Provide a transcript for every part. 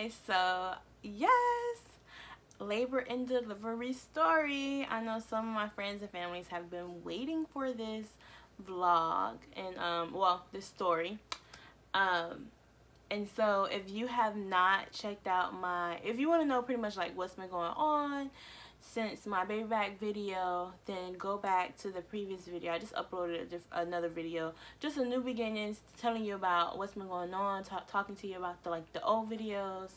guys, so yes, labor and delivery story. I know some of my friends and families have been waiting for this vlog and well, this story. Um and so if you have not checked out if you want to know pretty much like what's been going on since my baby back video, then go back to the previous video. I just uploaded another video, just a new beginnings, telling you about what's been going on, talking to you about the old videos,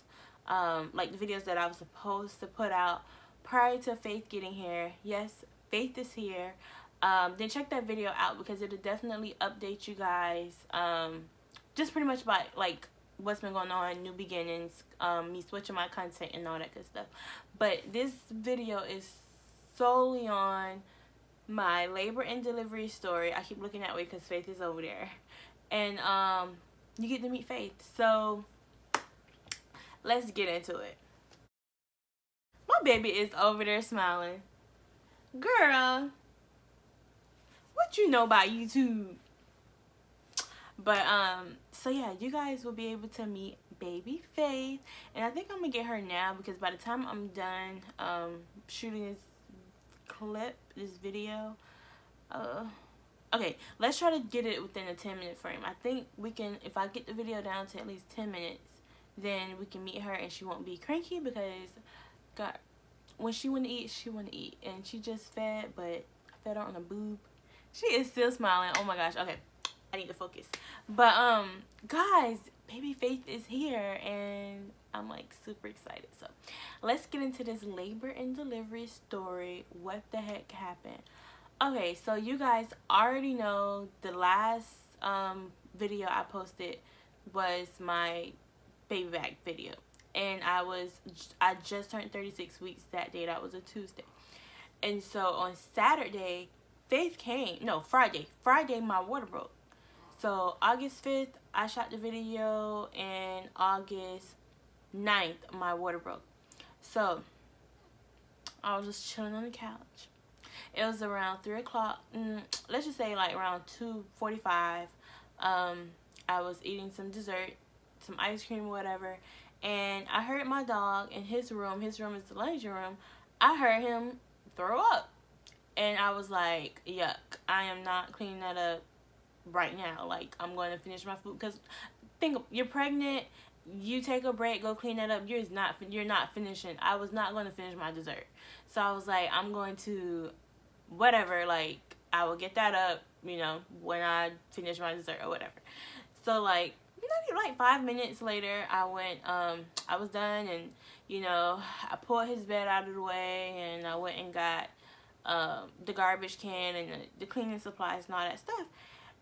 like the videos that I was supposed to put out prior to Faith getting here. Yes, Faith is here. Then check that video out because it'll definitely update you guys, just pretty much about like what's been going on, new beginnings, me switching my content and all that good stuff. But this video is solely on my labor and delivery story. I keep looking that way because Faith is over there, and you get to meet Faith. So let's get into it. My baby is over there smiling. Girl, what you know about YouTube? But so yeah, you guys will be able to meet baby Faith, and I think I'm gonna get her now because by the time I'm done shooting this video, okay, let's try to get it within a 10-minute frame. I think we can, if I get the video down to at least 10 minutes, then we can meet her and she won't be cranky because God, when she want to eat, she want to eat, and she just fed, but I fed her on a boob. She is still smiling. Oh my gosh. Okay, I need to focus. But guys, baby Faith is here and I'm like super excited. So let's get into this labor and delivery story. What the heck happened? Okay, so you guys already know the last video I posted was my baby back video, and I just turned 36 weeks that day. That was a Tuesday. And so on Saturday, Faith came. No, Friday my water broke. So August 5th, I shot the video, and August 9th, my water broke. So I was just chilling on the couch. It was around 3 o'clock. Let's just say like around 2:45. I was eating some dessert, some ice cream or whatever, and I heard my dog in his room. His room is the laundry room. I heard him throw up, and I was like, yuck, I am not cleaning that up right now. Like, I'm going to finish my food, because you're pregnant, you take a break, go clean that up, you're not finishing. I was not going to finish my dessert. So I was like, I'm going to whatever, like, I will get that up, you know, when I finish my dessert or whatever. So like 5 minutes later, I was done, and you know, I pulled his bed out of the way, and I went and got the garbage can and the cleaning supplies and all that stuff.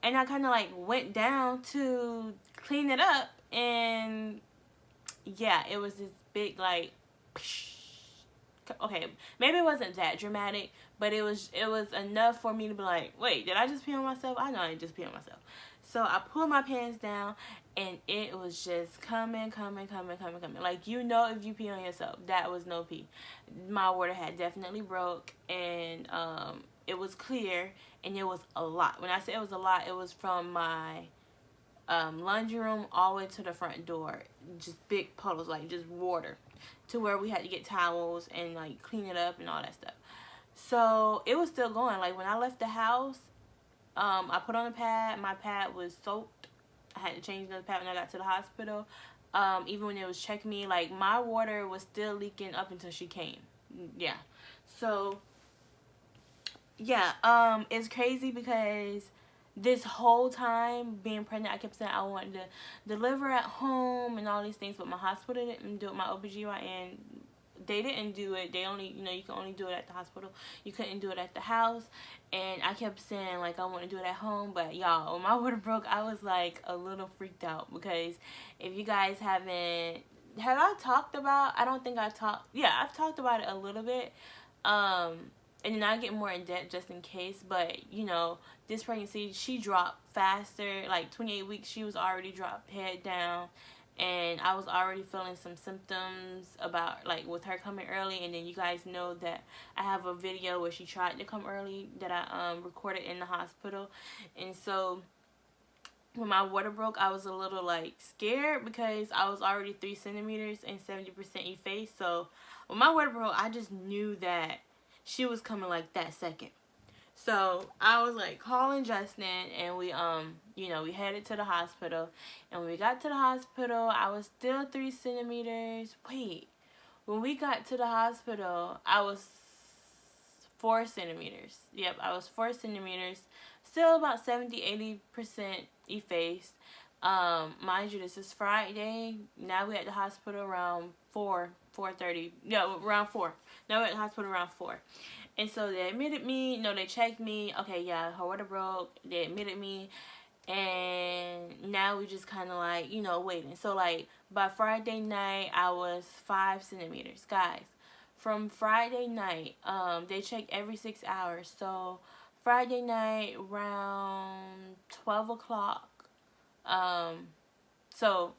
And I kind of like went down to clean it up, and yeah, it was this big like, okay, maybe it wasn't that dramatic, but it was enough for me to be like, wait, did I just pee on myself? I know I didn't just pee on myself. So I pulled my pants down, and it was just coming. Like, you know, if you pee on yourself, that was no pee. My water had definitely broke, and it was clear, and it was a lot. When I say it was a lot, it was from my laundry room all the way to the front door. Just big puddles, like just water, to where we had to get towels and like clean it up and all that stuff. So it was still going. Like, when I left the house, I put on a pad. My pad was soaked. I had to change another pad when I got to the hospital. Even when it was checking me, like, my water was still leaking up until she came. Yeah. So yeah, it's crazy because this whole time being pregnant, I kept saying I wanted to deliver at home and all these things, but my hospital didn't do it. My OBGYN, they didn't do it. They only, you know, you can only do it at the hospital. You couldn't do it at the house. And I kept saying, like, I want to do it at home. But y'all, when my water broke, I was like a little freaked out, because if you guys have I talked about, I don't think I talked, yeah, I've talked about it a little bit, and then I get more in depth just in case. But you know, this pregnancy, she dropped faster. Like 28 weeks, she was already dropped head down, and I was already feeling some symptoms about, like, with her coming early. And then you guys know that I have a video where she tried to come early that I recorded in the hospital. And so when my water broke, I was a little like scared because I was already 3 centimeters and 70% effaced. So when my water broke, I just knew that she was coming like that second. So I was like calling Justin, and we headed to the hospital. And when we got to the hospital, I was still 3 centimeters. Wait, when we got to the hospital, I was 4 centimeters. Yep, I was 4 centimeters. Still about 70-80% effaced. Mind you, this is Friday. Now we at the hospital around 4:30. No, around 4. Now we're at the hospital around 4. And so they admitted me. No, they checked me. Okay, yeah, her water broke. They admitted me. And now we just kind of like, waiting. So like by Friday night, I was 5 centimeters. Guys, from Friday night, they check every 6 hours. So Friday night around 12 o'clock. Um, so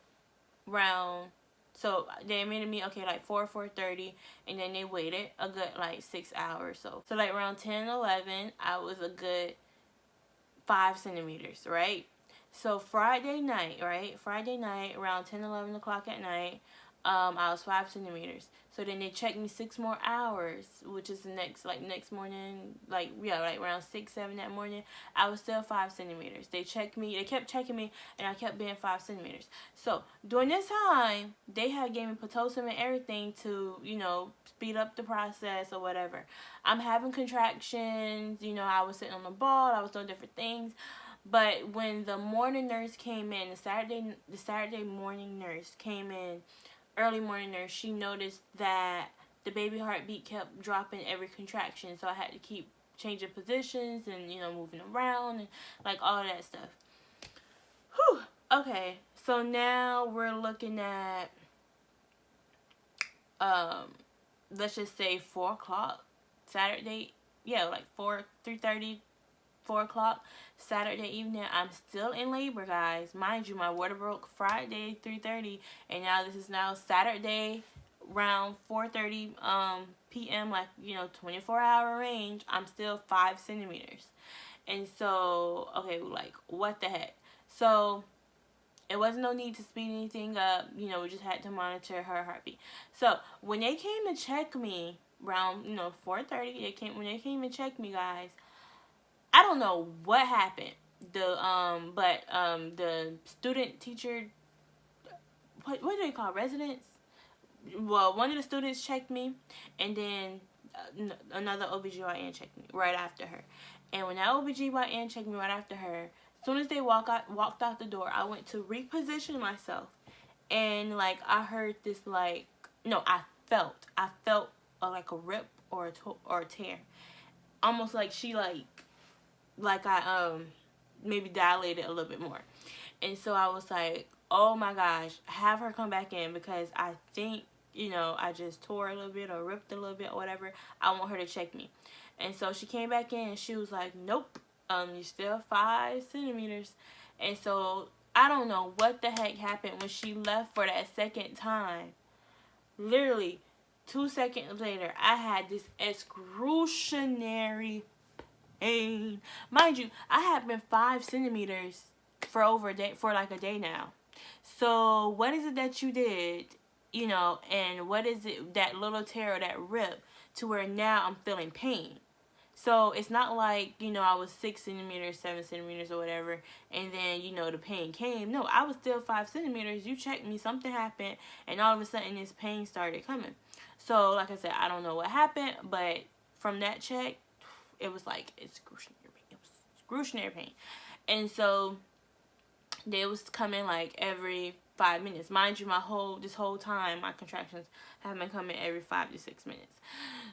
round so they admitted me, okay, like 4:30, and then they waited a good like 6 hours. So like around 10-11, I was a good 5 centimeters, right? So Friday night, around 10-11 o'clock at night, I was 5 centimeters. So then they checked me 6 more hours, which is the next morning, like around 6-7 that morning. I was still 5 centimeters. They kept checking me, and I kept being 5 centimeters. So during this time, they had gave me Pitocin and everything to speed up the process or whatever. I'm having contractions. I was sitting on the ball. I was doing different things. But when the morning nurse came in, the Saturday morning nurse came in, early morning nurse, she noticed that the baby heartbeat kept dropping every contraction. So I had to keep changing positions and, moving around and like all of that stuff. Whew. Okay. So now we're looking at, let's just say 4 o'clock Saturday. Yeah, like 3:30, 4 o'clock Saturday evening. I'm still in labor, guys. Mind you, my water broke Friday 3:30, and now this is now Saturday around 4:30 p.m. like 24-hour range. I'm still 5 centimeters, and so okay, like what the heck? So it wasn't no need to speed anything up. We just had to monitor her heartbeat. So when they came to check me around 4:30, when they came to check me, guys, I don't know what happened. The student teacher, what do they call residents? Well, one of the students checked me, and then another OBGYN checked me right after her. And when that OBGYN checked me right after her, as soon as they walked out the door, I went to reposition myself, and like I heard this I felt like a rip or a tear, almost like she like I maybe dilated a little bit more. And so I was like, oh my gosh, have her come back in, because I think, I just tore a little bit or ripped a little bit or whatever. I want her to check me. And so she came back in and she was like, nope, you're still 5 centimeters. And so I don't know what the heck happened when she left for that second time. Literally 2 seconds later, I had this excruciating pain. Mind you, I have been 5 centimeters for like a day now. So what is it that you did, and what is it, that little tear or that rip, to where now I'm feeling pain? So it's not like, I was 6 centimeters, 7 centimeters or whatever, and then, the pain came. No, I was still 5 centimeters. You checked me, something happened, and all of a sudden this pain started coming. So like I said, I don't know what happened, but from that check, it was like excruciating pain. It was excruciating pain. And so they was coming like every 5 minutes. Mind you, this whole time my contractions have been coming every 5 to 6 minutes.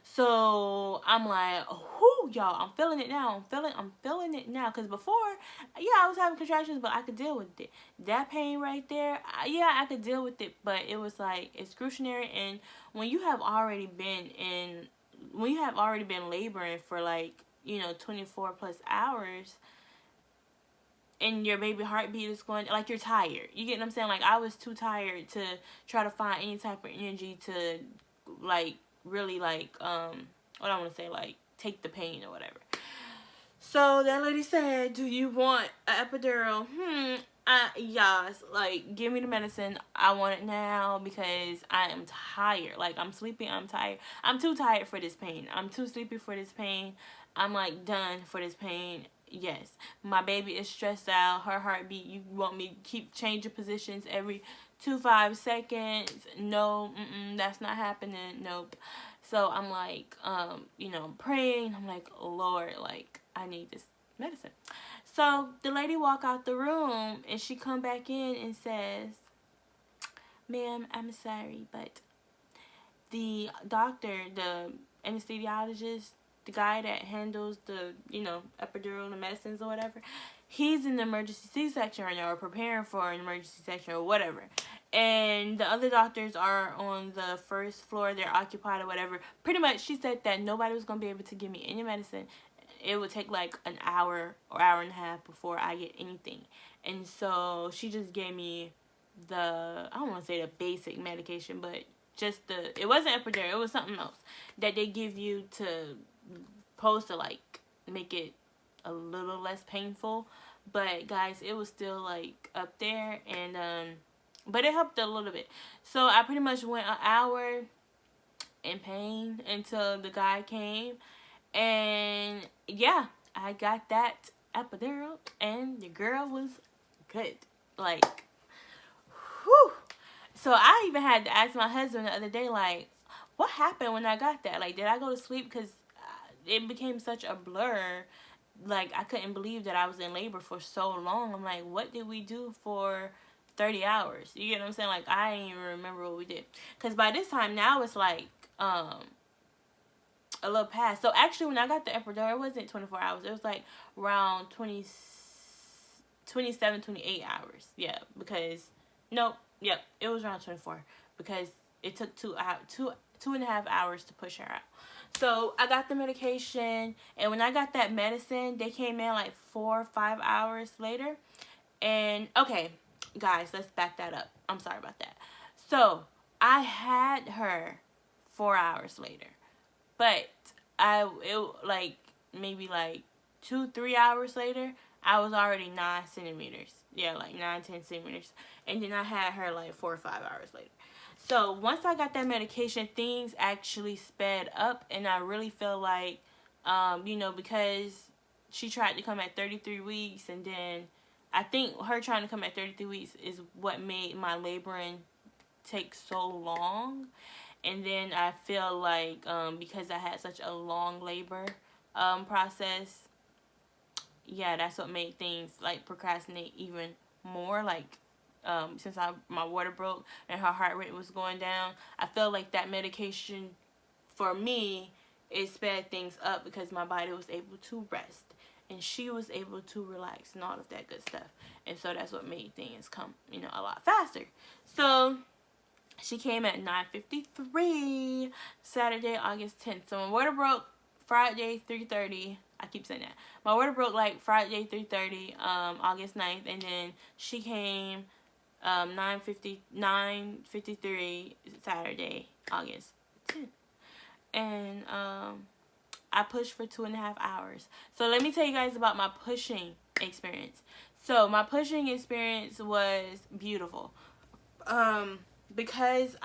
So I'm like, oh, y'all, I'm feeling it now. I'm feeling it now. Because before, yeah, I was having contractions, but I could deal with it. That pain right there, I could deal with it, but it was like excruciating. And when you have already been laboring for like 24 plus hours, and your baby heartbeat is going, like, you're tired. You get what I'm saying? Like, I was too tired to try to find any type of energy to like really like what I want to say, like, take the pain or whatever. So that lady said, "Do you want an epidural?" Yes. Like, give me the medicine. I want it now because I am tired. Like, I'm sleepy. I'm tired. I'm too tired for this pain. I'm too sleepy for this pain. I'm like done for this pain. Yes. My baby is stressed out. Her heartbeat. You want me to keep changing positions every 5 seconds? No. That's not happening. Nope. So I'm like, praying. I'm like, Lord, like, I need this medicine. So the lady walk out the room and she come back in and says, "Ma'am, I'm sorry, but the doctor, the anesthesiologist, the guy that handles the, epidural, the medicines or whatever, he's in the emergency C-section right now, or preparing for an emergency section or whatever. And the other doctors are on the first floor, they're occupied or whatever." Pretty much, she said that nobody was going to be able to give me any medicine. It would take like an hour or hour and a half before I get anything. And so she just gave me I don't want to say the basic medication, but just it wasn't epidural, it was something else that they give you to, supposed to like make it a little less painful. But guys, it was still like up there, and but it helped a little bit. So I pretty much went an hour in pain until the guy came, and yeah, I got that epidural, and the girl was good. Like, whew. So I even had to ask my husband the other day, like, what happened when I got that? Like, did I go to sleep? Because it became such a blur. Like, I couldn't believe that I was in labor for so long. I'm like, what did we do for 30 hours? You get what I'm saying? Like, I didn't even remember what we did. Because by this time, now it's like, a little past. So actually, when I got the epidural, it wasn't 24 hours. It was like around 27, 28 hours. Yeah, because, nope, yep, it was around 24 because it took 2.5 hours to push her out. So I got the medication, and when I got that medicine, they came in like 4 or 5 hours later. And okay, guys, let's back that up. I'm sorry about that. So I had her 4 hours later, but like maybe like 2-3 hours later, I was already 9 centimeters. Yeah, like 9-10 centimeters. And then I had her like 4 or 5 hours later. So once I got that medication, things actually sped up, and I really feel like, because she tried to come at 33 weeks, and then I think her trying to come at 33 weeks is what made my laboring take so long. And then I feel like because I had such a long labor process, yeah, that's what made things like procrastinate even more. Like, since my water broke and her heart rate was going down, I felt like that medication for me, it sped things up because my body was able to rest and she was able to relax and all of that good stuff. And so that's what made things come, a lot faster. So she came at 9:53 Saturday, August 10th. So my water broke Friday, 3:30. I keep saying that. My water broke like Friday, 3:30, August 9th. And then she came 9:53 Saturday, August 10th. And I pushed for 2.5 hours. So let me tell you guys about my pushing experience. So my pushing experience was beautiful. Because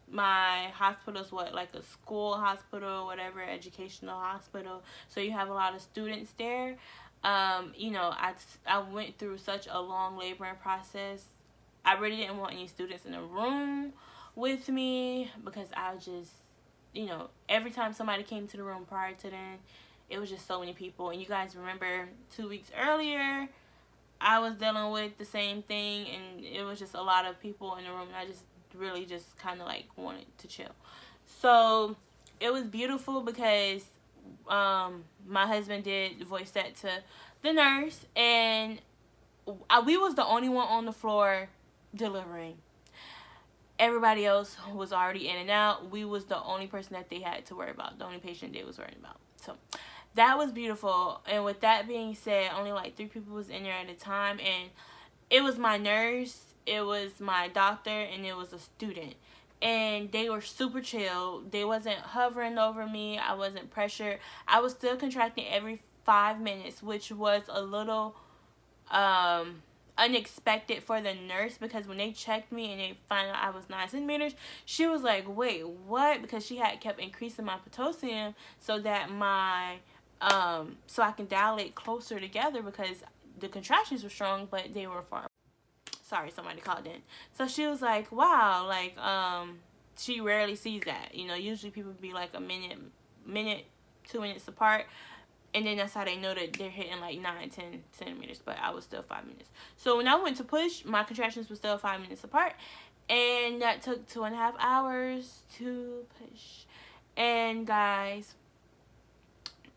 my hospital is like a school hospital or whatever, educational hospital. So you have a lot of students there. I went through such a long laboring process. I really didn't want any students in the room with me because I was just, every time somebody came to the room prior to then, it was just so many people. And you guys remember 2 weeks earlier, I was dealing with the same thing, and it was just a lot of people in the room, and I just really just kind of like wanted to chill. So it was beautiful because my husband did voice that to the nurse, and we was the only one on the floor delivering. Everybody else was already in and out. We was the only person that they had to worry about, the only patient they was worried about. So that was beautiful. And with that being said, only like 3 people was in there at a time, and it was my nurse, it was my doctor, and it was a student. and they were super chill. They wasn't hovering over me. I wasn't pressured. I was still contracting every 5 minutes, which was a little um unexpected for the nurse, because when they checked me and they found out I was 9 centimeters, she was like, wait, what? Because she had kept increasing my potassium so that my so I can dilate closer together, because the contractions were strong but they were far. Sorry, somebody called in. So she was like, wow, like she rarely sees that. You know, usually people be like a minute 2 minutes apart, and then that's how they know that they're hitting like 9-10 centimeters, but I was still 5 minutes. So when I went to push, my contractions were still 5 minutes apart, and that took 2.5 hours to push. And guys,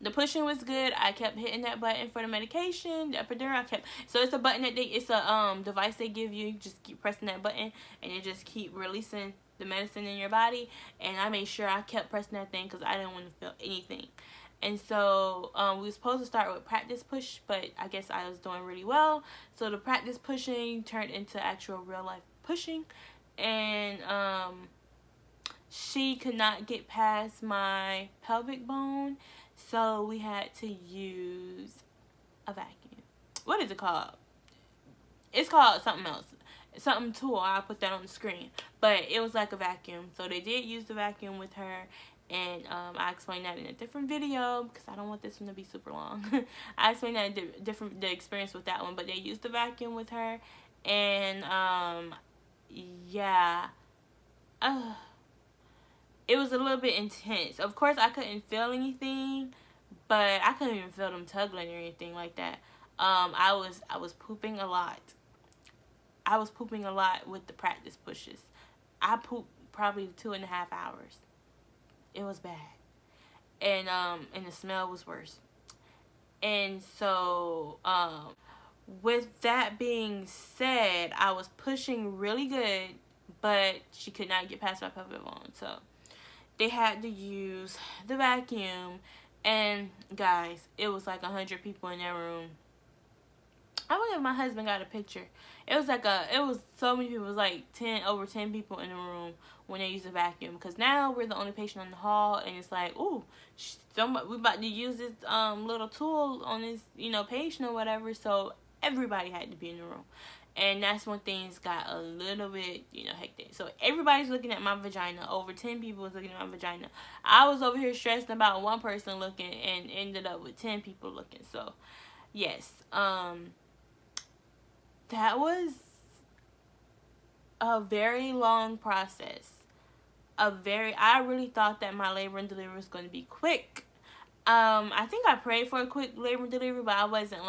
the pushing was good. I kept hitting that button for the medication, the epidural. So it's a button that it's a device they give you. You just keep pressing that button, and it just keep releasing the medicine in your body. And I made sure I kept pressing that thing because I didn't want to feel anything. And so we were supposed to start with practice push, but I guess I was doing really well. So the practice pushing turned into actual real life pushing, and she could not get past my pelvic bone, so we had to use a vacuum. What is it called? It's called something else. Something tool. I'll put that on the screen. But it was like a vacuum. So they did use the vacuum with her. And I explained that in a different video because I don't want this one to be super long. I explained that the experience with that one. But they used the vacuum with her. And yeah. It was a little bit intense. Of course, I couldn't feel anything, but I couldn't even feel them tugging or anything like that. I was pooping a lot. I was pooping a lot with the practice pushes. I pooped probably 2.5 hours. It was bad, and the smell was worse. And so with that being said, I was pushing really good, but she could not get past my pelvic bone. So they had to use the vacuum, and guys, it was like 100 people in that room. I wonder if my husband got a picture. It was so many people. It was like over 10 people in the room when they used the vacuum. Because now we're the only patient in the hall, and it's like, ooh, we about to use this little tool on this, patient or whatever. So everybody had to be in the room. And that's when things got a little bit, hectic. So everybody's looking at my vagina. Over 10 people was looking at my vagina. I was over here stressing about one person looking and ended up with 10 people looking. So, yes. That was a very long process. I really thought that my labor and delivery was going to be quick. I think I prayed for a quick labor and delivery, but I wasn't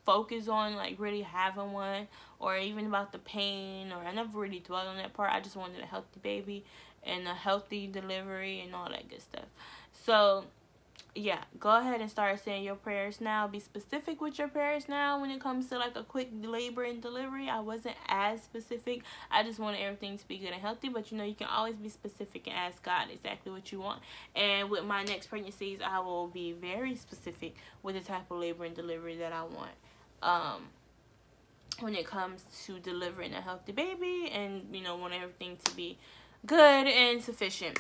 focused on really having one, or even about the pain, or I never really dwelled on that part. I just wanted a healthy baby and a healthy delivery and all that good stuff. So yeah, go ahead and start saying your prayers now. Be specific with your prayers now when it comes to a quick labor and delivery. I wasn't as specific. I just wanted everything to be good and healthy, but you can always be specific and ask God exactly what you want. And with my next pregnancies, I will be very specific with the type of labor and delivery that I want. When it comes to delivering a healthy baby, and want everything to be good and sufficient.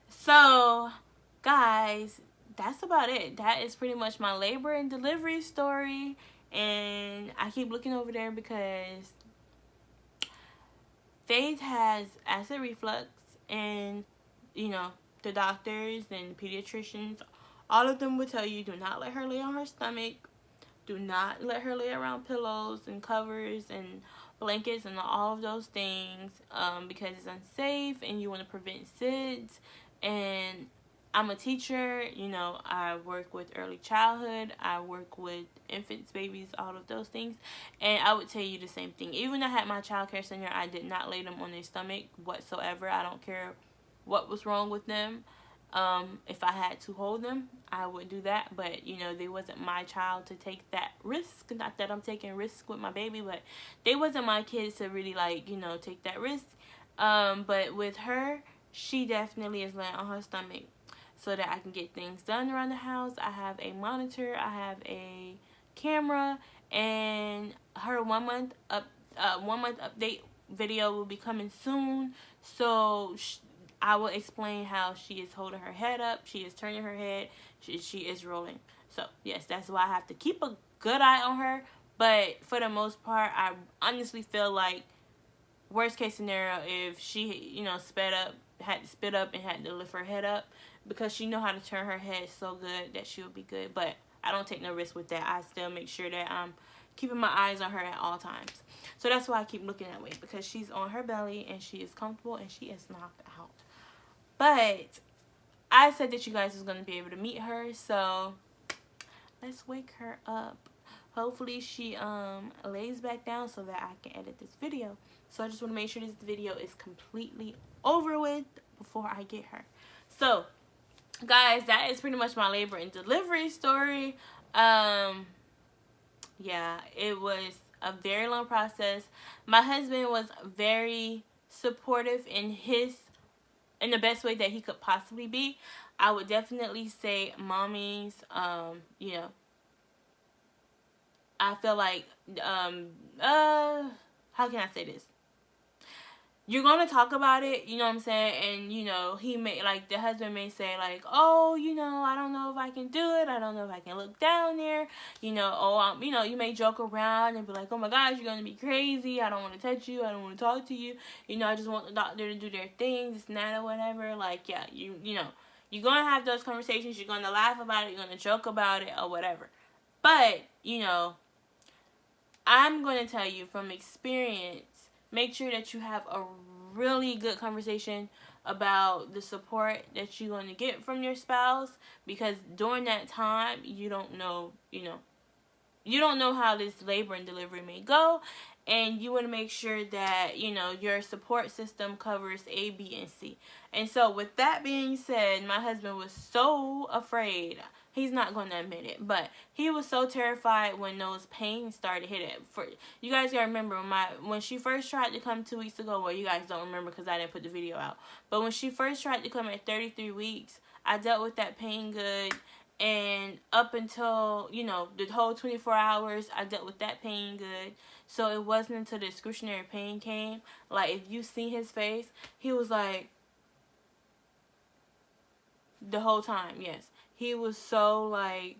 So guys, that's about it. That is pretty much my labor and delivery story. And I keep looking over there because Faith has acid reflux, and the doctors and pediatricians, all of them would tell you, do not let her lay on her stomach. Do not let her lay around pillows and covers and blankets and all of those things, because it's unsafe and you want to prevent SIDS. And I'm a teacher, I work with early childhood, I work with infants, babies, all of those things, and I would tell you the same thing. Even though I had my child care center, I did not lay them on their stomach whatsoever. I don't care what was wrong with them. If I had to hold them, I would do that, but they wasn't my child to take that risk. Not that I'm taking risks with my baby, but they wasn't my kids to really take that risk. But with her, she definitely is laying on her stomach so that I can get things done around the house. I have a monitor, I have a camera, and her 1 month update video will be coming soon. So I will explain how she is holding her head up, she is turning her head, she is rolling. So yes, that's why I have to keep a good eye on her. But for the most part, I honestly feel like worst case scenario, if she, had to spit up and had to lift her head up, because she know how to turn her head so good, that she would be good. But I don't take no risk with that. I still make sure that I'm keeping my eyes on her at all times. So that's why I keep looking that way, because she's on her belly and she is comfortable and she is knocked out. But I said that you guys was going to be able to meet her, so let's wake her up. Hopefully she lays back down so that I can edit this video. So I just want to make sure this video is completely over with before I get her. So guys, that is pretty much my labor and delivery story. Yeah, it was a very long process. My husband was very supportive in the best way that he could possibly be. I would definitely say mommies, I feel like, how can I say this? You're going to talk about it, you know what I'm saying? And, he may, like, the husband may say, like, oh, I don't know if I can do it. I don't know if I can look down there. You may joke around and be like, oh my gosh, you're going to be crazy. I don't want to touch you. I don't want to talk to you. I just want the doctor to do their thing, this and that or whatever. Like, yeah, you're going to have those conversations. You're going to laugh about it. You're going to joke about it or whatever. But, I'm going to tell you from experience, make sure that you have a really good conversation about the support that you're going to get from your spouse, because during that time, you don't know how this labor and delivery may go, and you want to make sure that, your support system covers A, B, and C. And so with that being said, my husband was so afraid. He's not going to admit it, but he was so terrified when those pains started hitting. You guys gotta remember, when she first tried to come 2 weeks ago, well, you guys don't remember because I didn't put the video out, but when she first tried to come at 33 weeks, I dealt with that pain good, and up until, the whole 24 hours, I dealt with that pain good. So it wasn't until the excruciating pain came, like, if you see his face, he was like, the whole time, yes. He was so, like,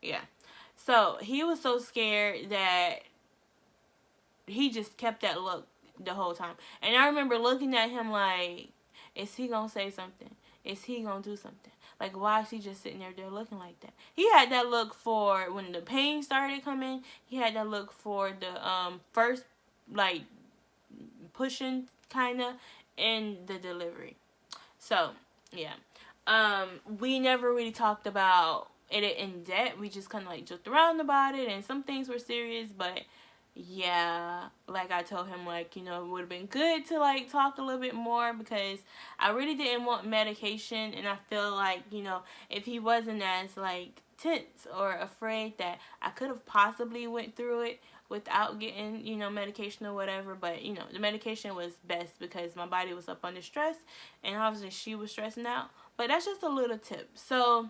yeah. So he was so scared that he just kept that look the whole time. And I remember looking at him like, is he going to say something? Is he going to do something? Like, why is he just sitting there looking like that? He had that look for when the pain started coming. He had that look for the first, like, pushing kind of, and the delivery. So, yeah. We never really talked about it in depth. We just kind of like joked around about it, and some things were serious, but yeah, like I told him, like, it would have been good to like talk a little bit more, because I really didn't want medication, and I feel like, if he wasn't as like tense or afraid, that I could have possibly went through it without getting, medication or whatever. But, the medication was best because my body was up under stress, and obviously she was stressing out. But that's just a little tip. So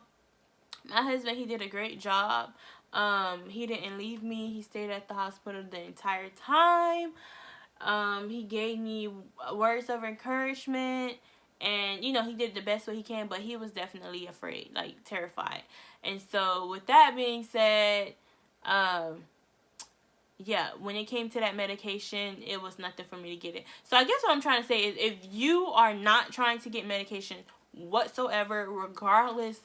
my husband, he did a great job. He didn't leave me. He stayed at the hospital the entire time. He gave me words of encouragement, and, he did the best way he can, but he was definitely afraid, like terrified. And so with that being said, yeah, when it came to that medication, it was nothing for me to get it. So I guess what I'm trying to say is, if you are not trying to get medication whatsoever, regardless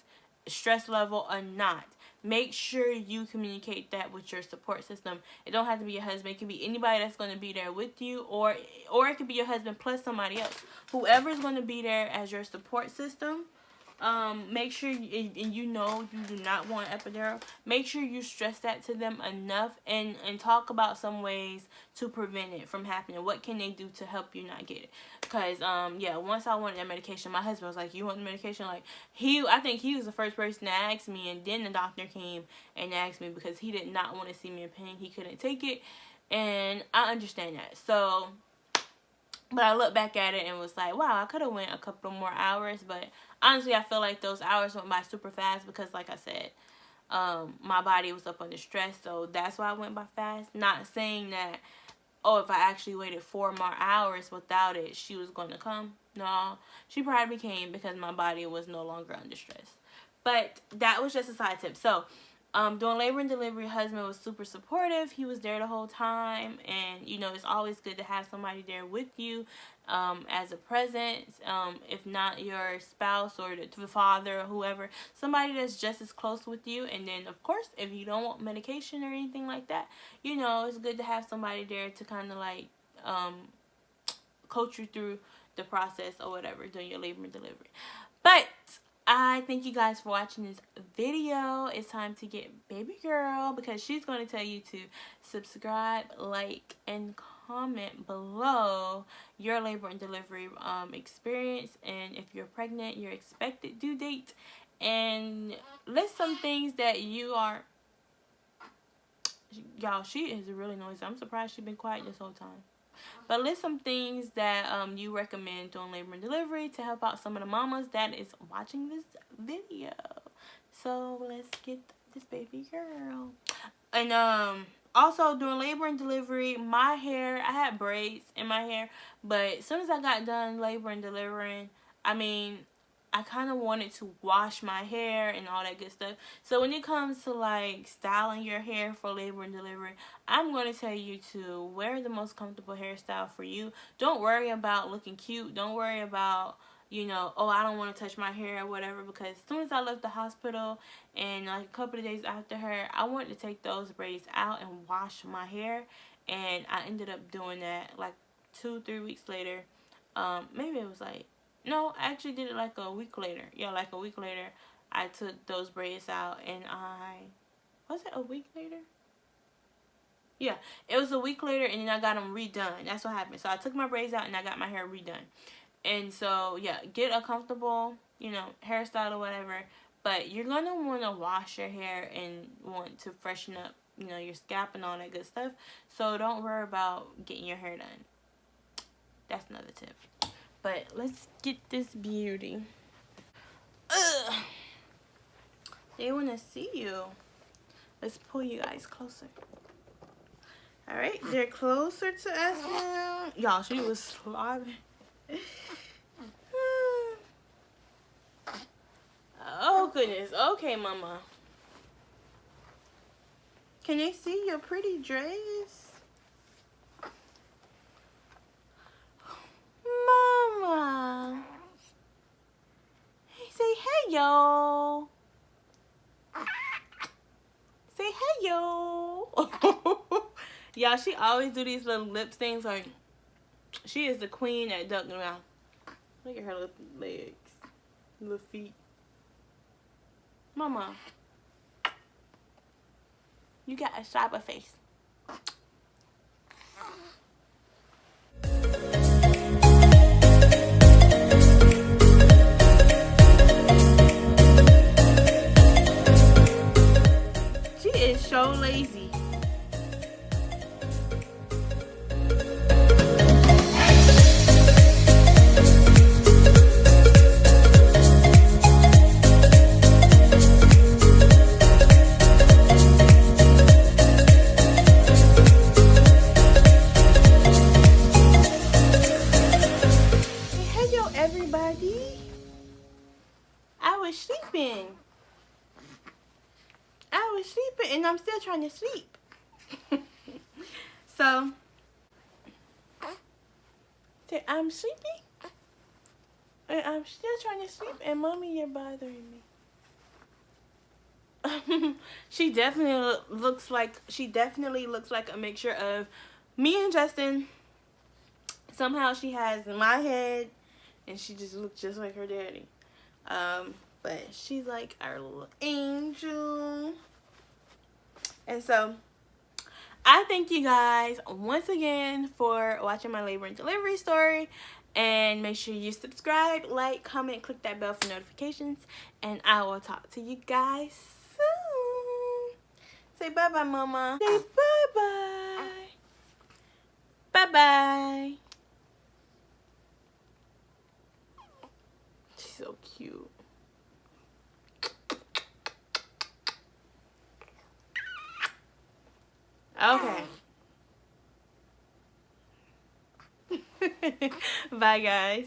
stress level or not, make sure you communicate that with your support system. It don't have to be your husband. It can be anybody that's going to be there with you, or it could be your husband plus somebody else. Whoever's going to be there as your support system. Make sure you do not want epidural. Make sure you stress that to them enough, and talk about some ways to prevent it from happening. What can they do to help you not get it? Because yeah, once I wanted that medication, my husband was like, "You want the medication?" Like, I think he was the first person to ask me, and then the doctor came and asked me, because he did not want to see me in pain. He couldn't take it, and I understand that. So, but I look back at it and was like, wow, I could have went a couple more hours. But honestly, I feel like those hours went by super fast, because like I said, my body was up under stress, so that's why I went by fast. Not saying that, oh, if I actually waited 4 more hours without it, she was going to come. No, she probably came because my body was no longer under stress. But that was just a side tip. So, during labor and delivery, husband was super supportive. He was there the whole time. And, you know, it's always good to have somebody there with you as a presence. If not your spouse or the father or whoever, somebody that's just as close with you. And then, of course, if you don't want medication or anything like that, you know, it's good to have somebody there to kind of like coach you through the process or whatever during your labor and delivery. But I thank you guys for watching this video. It's time to get baby girl, because she's going to tell you to subscribe, like, and comment below your labor and delivery experience, and if you're pregnant, your expected due date, and list some things that you are. Y'all, she is really noisy. I'm surprised she's been quiet this whole time. But list some things that you recommend during labor and delivery to help out some of the mamas that is watching this video. So let's get this baby girl. And also during labor and delivery, my hair, I had braids in my hair, but as soon as I got done labor and delivering, I mean, I kind of wanted to wash my hair and all that good stuff. So when it comes to like styling your hair for labor and delivery, I'm going to tell you to wear the most comfortable hairstyle for you. Don't worry about looking cute. Don't worry about, you know, oh, I don't want to touch my hair or whatever, because as soon as I left the hospital and like a couple of days after her, I wanted to take those braids out and wash my hair, and I ended up doing that like 2-3 weeks later. Maybe it was like, no, I actually did it like a week later. Yeah, like a week later, I took those braids out, and was it a week later? Yeah, it was a week later, and then I got them redone. That's what happened. So I took my braids out, and I got my hair redone. And so, yeah, get a comfortable, you know, hairstyle or whatever. But you're going to want to wash your hair and want to freshen up, you know, your scalp and all that good stuff. So don't worry about getting your hair done. That's another tip. But let's get this beauty. Ugh. They want to see you. Let's pull you guys closer. Alright, they're closer to us now. Y'all, she was slobbing. Oh, goodness. Okay, mama. Can they see your pretty dress? Mama. Hey, say hey, yo. Say hey, yo. Y'all, she always do these little lip things. Like, she is the queen at ducking around. Look at her little legs. Little feet. Mama. You got a cyber face. She is so lazy. Everybody, I was sleeping and I'm still trying to sleep. So I'm sleepy and I'm still trying to sleep, and mommy, you're bothering me. She definitely looks like a mixture of me and Justin. Somehow she has my head, and she just looks just like her daddy. But she's like our little angel. And so, I thank you guys once again for watching my labor and delivery story. And make sure you subscribe, like, comment, click that bell for notifications. And I will talk to you guys soon. Say bye-bye, mama. Say bye-bye. Bye-bye. So cute. Okay. Bye, guys.